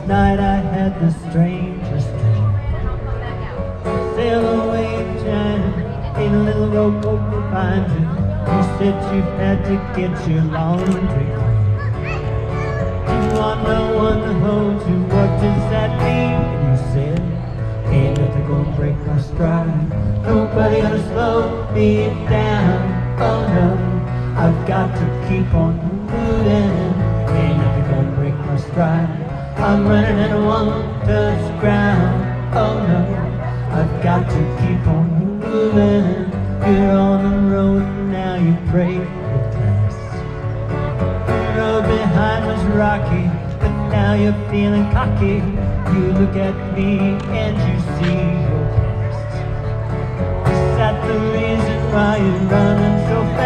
night I had the strangest dream. Sail away to China in a little rowboat behind you. You said you had to get your laundry. You want no one to hold you, what does that mean? You said, ain't nothing gonna break my stride. Nobody gonna slow me down. Oh no, I've got to keep on moving. Ain't nothing gonna break my stride. I'm running and I won't touch ground. Oh no, I've got to keep on moving. You're on the road and now you break the glass. The road behind was rocky, but now you're feeling cocky. You look at me and you see your past. Is that the reason why you're running so fast?